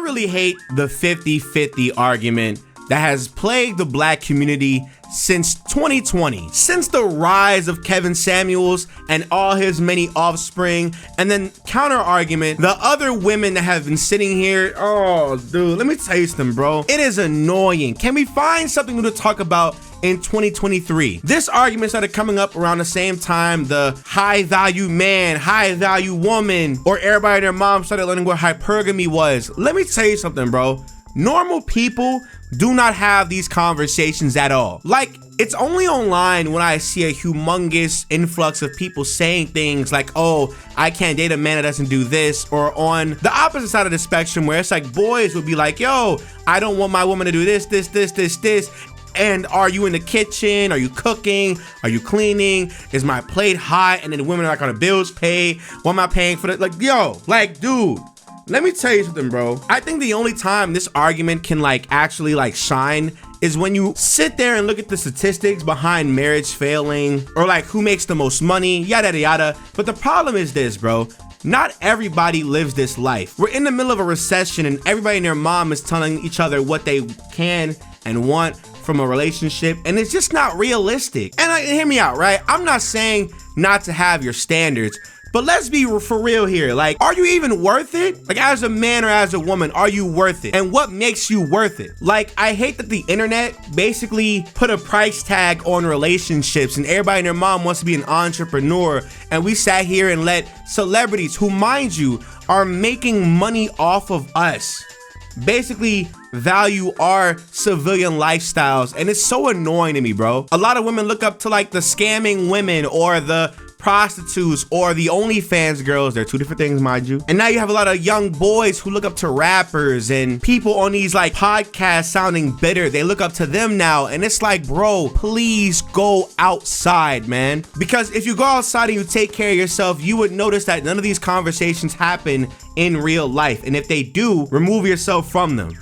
really hate the 50-50 argument that has plagued the black community since 2020, since the rise of Kevin Samuels and all his many offspring. And then counter argument, the other women that have been sitting here, oh dude, let me tell you something, bro. It is annoying. Can we find something new to talk about in 2023? This argument started coming up around the same time the high value man, high value woman, or everybody and their mom started learning what hypergamy was. Let me tell you something, bro. Normal people do not have these conversations at all. Like, it's only online when I see a humongous influx of people saying things like, oh, I can't date a man that doesn't do this, or on the opposite side of the spectrum where it's like boys would be like, yo, I don't want my woman to do this. And are you in the kitchen? Are you cooking? Are you cleaning? Is my plate hot? And then the women are like, on the bills paid? What am I paying for it? Like, yo, like, dude. Let me tell you something, bro. I think the only time this argument can actually shine is when you sit there and look at the statistics behind marriage failing, or who makes the most money, yada yada yada. But the problem is this, bro. Not everybody lives this life. We're in the middle of a recession and everybody and their mom is telling each other what they can and want from a relationship, and it's just not realistic. And hear me out, right? I'm not saying not to have your standards, but let's be for real here. Are you even worth it? As a man or as a woman, are you worth it? And what makes you worth it? I hate that the internet basically put a price tag on relationships and everybody and their mom wants to be an entrepreneur. And we sat here and let celebrities, who mind you, are making money off of us, basically value our civilian lifestyles. And it's so annoying to me, bro. A lot of women look up to the scamming women or the prostitutes or the OnlyFans girls. They're two different things, mind you. And now you have a lot of young boys who look up to rappers and people on these podcasts sounding bitter. They look up to them now, and it's bro, please go outside, man. Because if you go outside and you take care of yourself, you would notice that none of these conversations happen in real life. And if they do, remove yourself from them.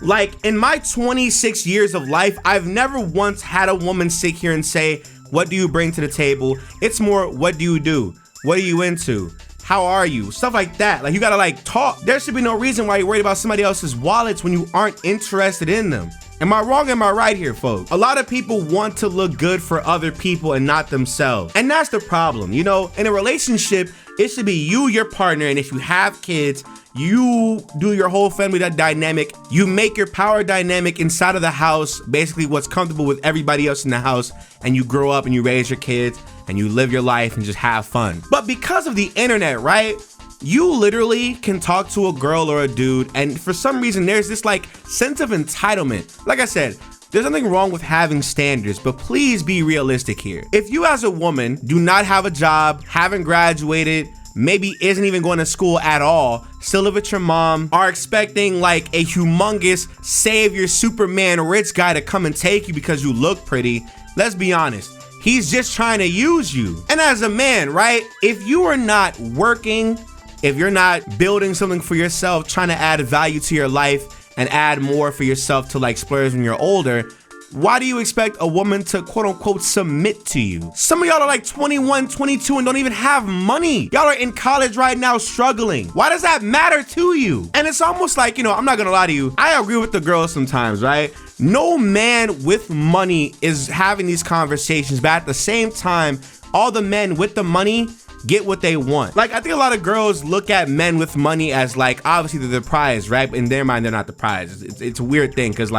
In my 26 years of life, I've never once had a woman sit here and say, what do you bring to the table? It's more, what do you do? What are you into? How are you? Stuff like that. You gotta talk. There should be no reason why you're worried about somebody else's wallets when you aren't interested in them. Am I wrong? Am I right here, folks? A lot of people want to look good for other people and not themselves. And that's the problem. You know, in a relationship, it should be you, your partner, and if you have kids, you do your whole family dynamic. You make your power dynamic inside of the house, basically what's comfortable with everybody else in the house, and you grow up and you raise your kids and you live your life and just have fun. But because of the internet, right? You literally can talk to a girl or a dude, and for some reason there's this sense of entitlement. Like I said, there's nothing wrong with having standards, but please be realistic here. If you as a woman do not have a job, haven't graduated, maybe isn't even going to school at all, still live with your mom, are expecting a humongous savior Superman rich guy to come and take you because you look pretty, let's be honest, he's just trying to use you. And as a man, right, if you are not working, if you're not building something for yourself, trying to add value to your life and add more for yourself to splurge when you're older, why do you expect a woman to quote unquote submit to you? Some of y'all are 21, 22 and don't even have money. Y'all are in college right now struggling. Why does that matter to you? And it's almost I'm not gonna lie to you, I agree with the girls sometimes, right? No man with money is having these conversations, but at the same time, all the men with the money get what they want. I think a lot of girls look at men with money as obviously they're the prize, right? In their mind, they're not the prize. It's a weird thing because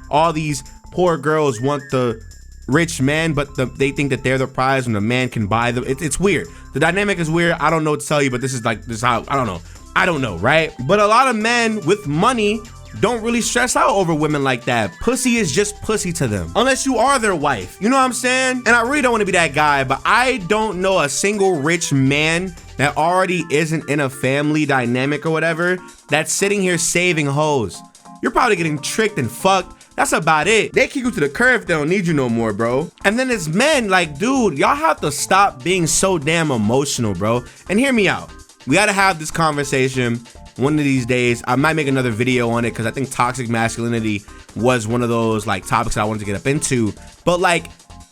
all these poor girls want the rich man, but they think that they're the prize when the man can buy them. It's weird. The dynamic is weird. I don't know what to tell you, but this is how, I don't know, right? But a lot of men with money don't really stress out over women like that. Pussy is just pussy to them, unless you are their wife. You know what I'm saying? And I really don't want to be that guy, but I don't know a single rich man that already isn't in a family dynamic or whatever that's sitting here saving hoes. You're probably getting tricked and fucked. That's about it. They kick you to the curb if they don't need you no more, bro. And then as men, dude, y'all have to stop being so damn emotional, bro. And hear me out. We gotta have this conversation one of these days. I might make another video on it because I think toxic masculinity was one of those topics I wanted to get up into. But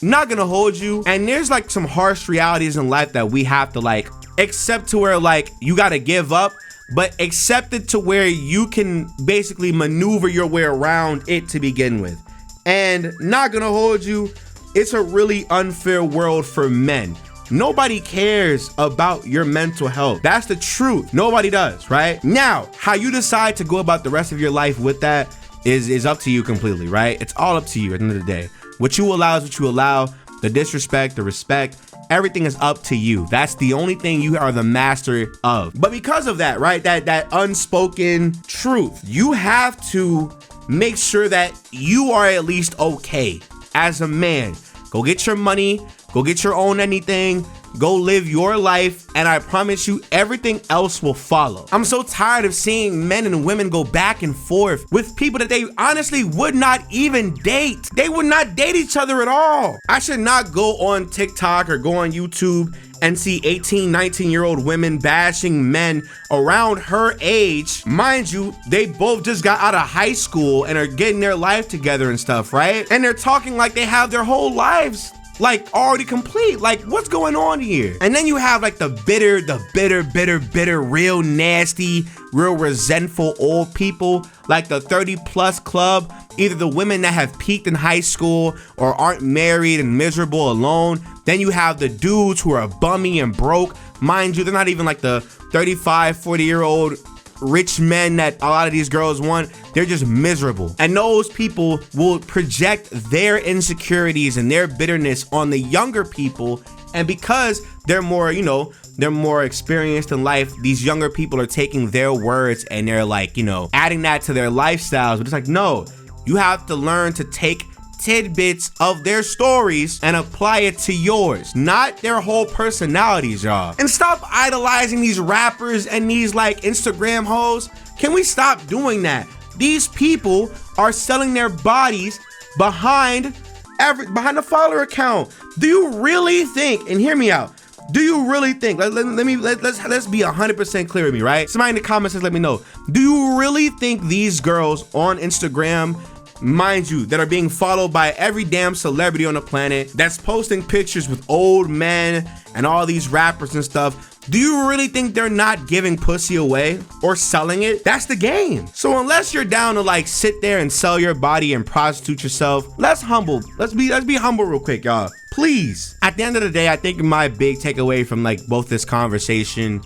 not gonna hold you. And there's some harsh realities in life that we have to accept, to where you gotta give up. but accept it to where you can basically maneuver your way around it to begin with. And not gonna hold you, it's a really unfair world for men. Nobody cares about your mental health. That's the truth. Nobody does, right? Now, how you decide to go about the rest of your life with that is up to you completely, right? It's all up to you at the end of the day. What you allow is what you allow. The disrespect, the respect, everything is up to you. That's the only thing you are the master of. But because of that, right, that unspoken truth, you have to make sure that you are at least okay as a man. Go get your money, go get your own anything, go live your life, and I promise you everything else will follow. I'm so tired of seeing men and women go back and forth with people that they honestly would not even date. They would not date each other at all. I should not go on TikTok or go on YouTube and see 18, 19-year-old women bashing men around her age. Mind you, they both just got out of high school and are getting their life together and stuff, right? And they're talking like they have their whole lives like already complete. Like, what's going on here? And then you have like the bitter, real nasty, real resentful old people, like the 30+ club, either the women that have peaked in high school or aren't married and miserable alone. Then you have the dudes who are bummy and broke. Mind you, they're not even like the 35, 40-year-old rich men that a lot of these girls want. They're just miserable. And those people will project their insecurities and their bitterness on the younger people. And because they're more, you know, they're more experienced in life, these younger people are taking their words and they're like, you know, adding that to their lifestyles. But it's like, no, you have to learn to take tidbits of their stories and apply it to yours, not their whole personalities, y'all. And stop idolizing these rappers and these like Instagram hoes. Can we stop doing that? These people are selling their bodies behind the follower account. Do you really think, and hear me out, do you really think, let's be 100% clear with me, right? Somebody in the comments says, let me know. Do you really think these girls on Instagram, mind you, that are being followed by every damn celebrity on the planet, that's posting pictures with old men and all these rappers and stuff, do you really think they're not giving pussy away or selling it? That's the game. So unless you're down to like sit there and sell your body and prostitute yourself, let's be humble real quick, y'all. Please. At the end of the day, I think my big takeaway from like both this conversation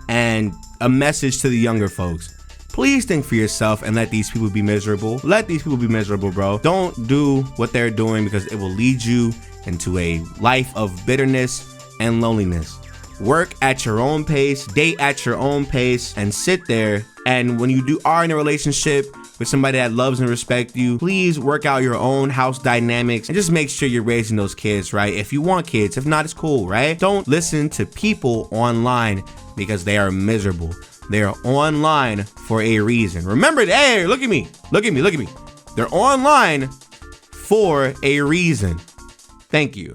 and a message to the younger folks, please think for yourself and let these people be miserable. Let these people be miserable, bro. Don't do what they're doing because it will lead you into a life of bitterness and loneliness. Work at your own pace, date at your own pace, and sit there. And when you are in a relationship with somebody that loves and respects you, please work out your own house dynamics and just make sure you're raising those kids, right? If you want kids, if not, it's cool, right? Don't listen to people online because they are miserable. They are online for a reason. Remember, hey, look at me. They're online for a reason. Thank you.